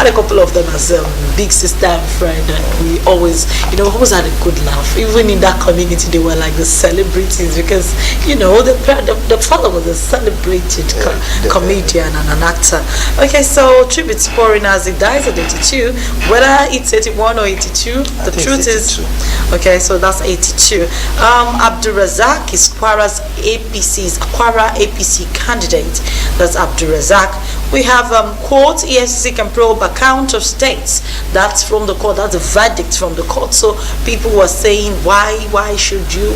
had a couple of them as big sister and friend, and we always, always had a good laugh. Even in that community, they were like the celebrities because, the father was a celebrated comedian and an actor. Okay, so tributes pouring as he dies at 82. Whether it's 81 or 82, the truth is, okay, so that's 82. Abdulrazak is Kwara APC candidate. That's Abdulrazak. We have quote, EFCC can probe account of states. That's from the court. That's a verdict from the court. So people were saying, why should you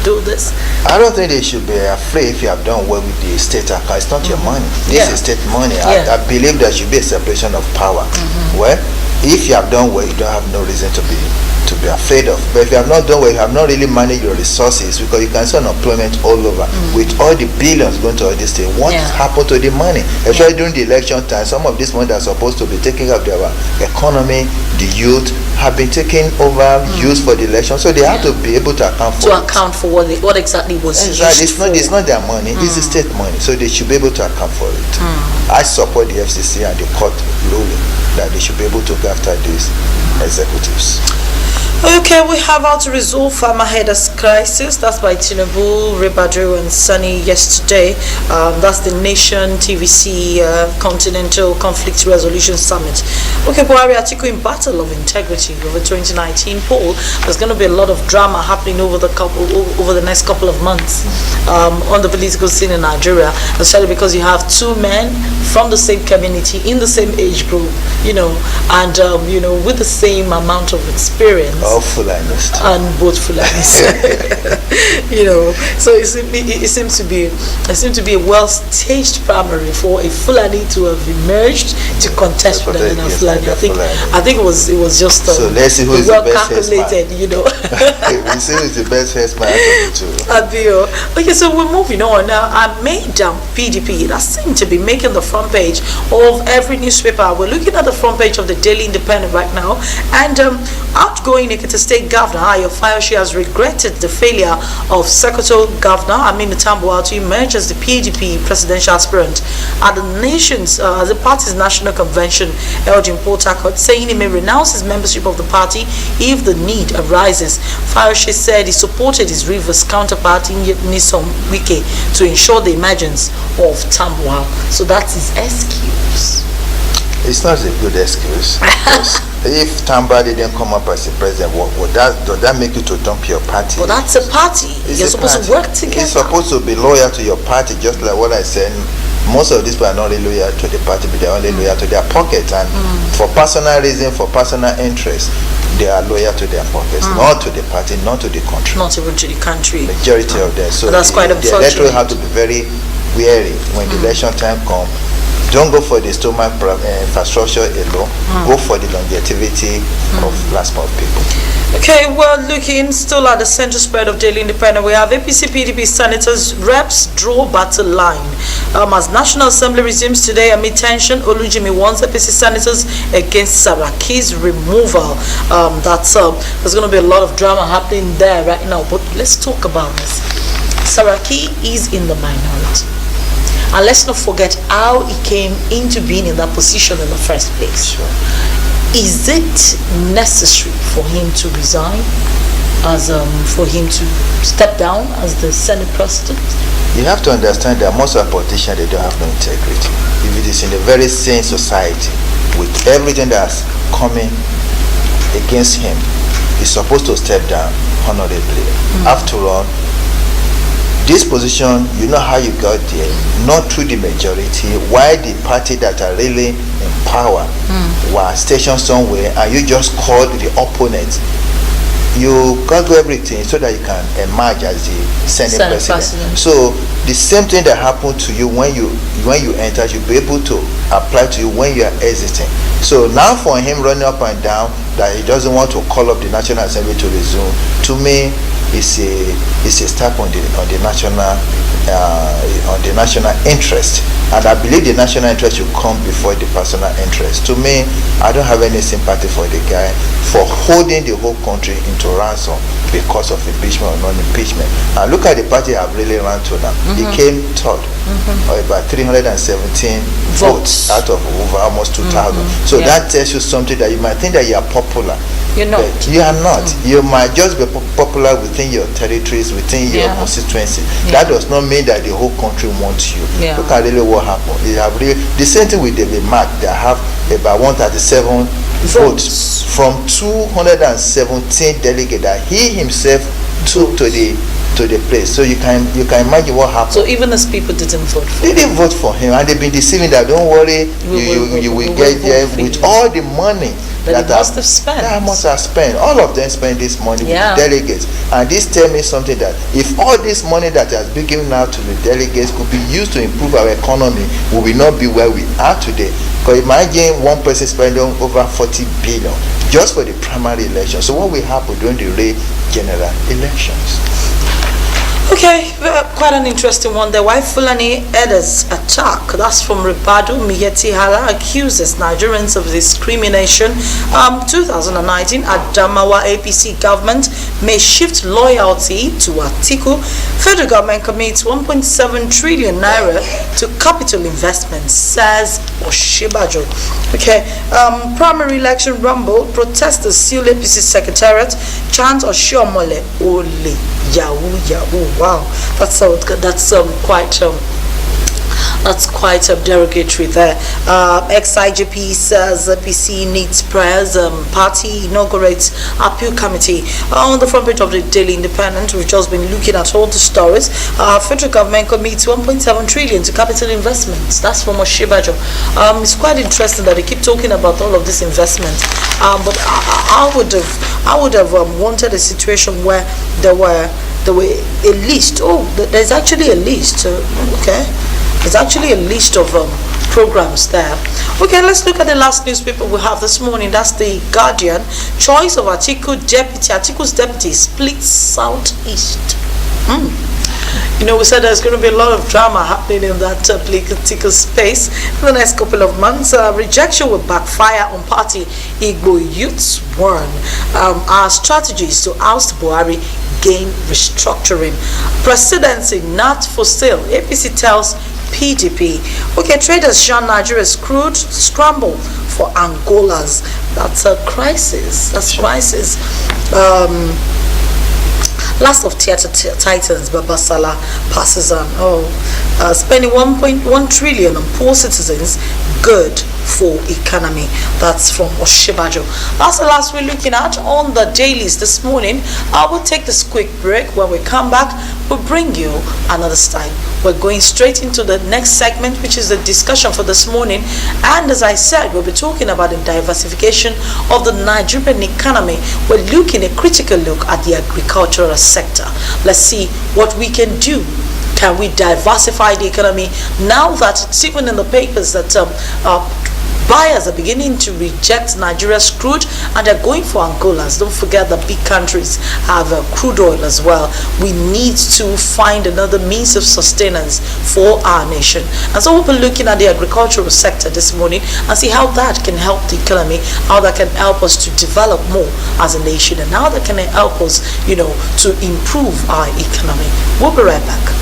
do this? I don't think they should be afraid if you have done well with the state account. It's not your money. This is state money. I believe there should be a separation of power. Well, if you have done well, you don't have no reason to be afraid of. But if you have not done well, you have not really managed your resources, because you can see unemployment all over with all the billions going to all this thing. What happened to the money? Especially during the election time, some of this money that are supposed to be taking up their economy, the youth, have been taken over, used for the election. So they have to be able to account for what exactly was used. It's not their money. This is state money. So they should be able to account for it. I support the FCC and the court ruling that they should be able to go after these executives. Okay, we have How to Resolve Farmer Headers Crisis. That's by Tinubu, Rebadru and Sunny yesterday. That's the Nation TVC Continental Conflict Resolution Summit. Okay, Buhari Atiku in Battle of Integrity over 2019 poll. There's going to be a lot of drama happening over the next couple of months on the political scene in Nigeria, especially because you have two men from the same community in the same age group, and with the same amount of experience. All Fulanis. And both Fulanis. So it seems to be a well-staged primary for a Fulani to have emerged to contest with another Fulani. I think it was just so let's see who is well the best calculated, We see who is the best hairstyle out of the two. Okay, so we're moving on now. I made PDP that seemed to be making the front page of every newspaper. We're looking at the front page of the Daily Independent right now, and outgoing Ekiti State Governor Ayo Fayose has regretted the failure of Secretary Governor Aminu Tambuwal to emerge as the PDP presidential aspirant at the party's national convention held in Port Harcourt, saying he may renounce his membership of the party if the need arises. Fayose said he supported his Rivers counterpart Nyesom Wike to ensure the emergence of Tambuwal. So that's his excuse. It's not a good excuse. If Tamba didn't come up as a president, does that make you to dump your party? Well, that's a party. You're supposed to work together. You're supposed to be loyal to your party, just like what I said. Most of these people are not really loyal to the party, but they're only loyal to their pockets. And for personal reason, for personal interest, they are loyal to their pockets, not to the party, not to the country. Not even to the country. Majority of them. So that's quite unfortunate. The electorate have to be very wary when the election time comes. Don't go for the stomach infrastructure alone. Go for the longevity of last month people. Okay, well, looking still at the central spread of Daily Independent, we have APC PDP senators reps draw battle line. As National Assembly resumes today amid tension, Olujimi warns APC senators against Saraki's removal. There's going to be a lot of drama happening there right now, but let's talk about this. Saraki is in the minority. And let's not forget how he came into being in that position in the first place. Sure. Is it necessary for him to resign, for him to step down as the Senate President? You have to understand that most of the politicians, they don't have no integrity. If it is in a very sane society, with everything that's coming against him, he's supposed to step down honorably. After all, this position, you know how you got there, not through the majority, why the party that are really in power were stationed somewhere, and you just called the opponent. You got everything so that you can emerge as the Senate President. So the same thing that happened to you when you enter should be able to apply to you when you are exiting. So now for him running up and down that he doesn't want to call up the National Assembly to resume, to me, is a step on the national interest, and I believe the national interest should come before the personal interest. To me, I don't have any sympathy for the guy for holding the whole country into ransom because of impeachment or non-impeachment. And look at the party I've really run to now. He came third, or about 317 votes out of over almost 2,000. So that tells you something, that you might think that you are popular. You're not. You are not. You might just be popular within your territories, within your constituency. That does not mean that the whole country wants you. Look at really what happened. The same thing with David Mark. They have about 137 votes from 217 delegates that he himself took to the place. So you can imagine what happened. So even as people didn't vote for him. They didn't vote for him, and they've been deceiving that, don't worry, you will get there with all the money that must have spent. That must have spent. All of them spend this money with the delegates. And this tells me something, that if all this money that has been given out to the delegates could be used to improve our economy, we will not be where we are today. Because imagine one person spending over 40 billion just for the primary election. So what will happen during the real general elections? Okay, quite an interesting one. The White Fulani herders attack. That's from Ribadu Miyetti Hala, accuses Nigerians of discrimination. 2019, Adamawa APC government may shift loyalty to Atiku. Federal government commits 1.7 trillion naira to capital investments, says Oshibajo. Okay, primary election rumble. Protesters seal APC secretariat. Chant Oshiomole Ole Yahoo. Wow, that's quite derogatory there. Ex-IGP says APC needs prayers. Party inaugurates appeal committee. On the front page of the Daily Independent, we've just been looking at all the stories. Federal government commits 1.7 trillion to capital investments. That's from Oshibajo. It's quite interesting that they keep talking about all of this investment. But I would have wanted a situation where there were a list. There's actually a list. Okay. There's actually a list of programs there. Okay, let's look at the last newspaper we have this morning. That's the Guardian. Choice of Atiku's deputy splits Southeast. You know, we said there's going to be a lot of drama happening in that political space in the next couple of months. Rejection will backfire on party. Igbo youths warn. Our strategies to oust Buhari gain restructuring. Presidency not for sale. APC tells PDP. Okay, traders shun Nigeria's crude scramble for Angola's. That's a crisis. That's crisis. Last of theatre titans, Babasala passes on. Spending 1.1 trillion on poor citizens, good for economy. That's from Oshibajo. That's the last we're looking at on the dailies this morning. I will take this quick break. When we come back, we'll bring you another style. We're going straight into the next segment, which is the discussion for this morning. And as I said, we'll be talking about the diversification of the Nigerian economy. We're looking a critical look at the agricultural sector. Let's see what we can do. Can we diversify the economy now that it's even in the papers that buyers are beginning to reject Nigeria's crude and they're going for Angola's? Don't forget that big countries have crude oil as well. We need to find another means of sustenance for our nation. And so we'll be looking at the agricultural sector this morning and see how that can help the economy, how that can help us to develop more as a nation, and how that can help us, to improve our economy. We'll be right back.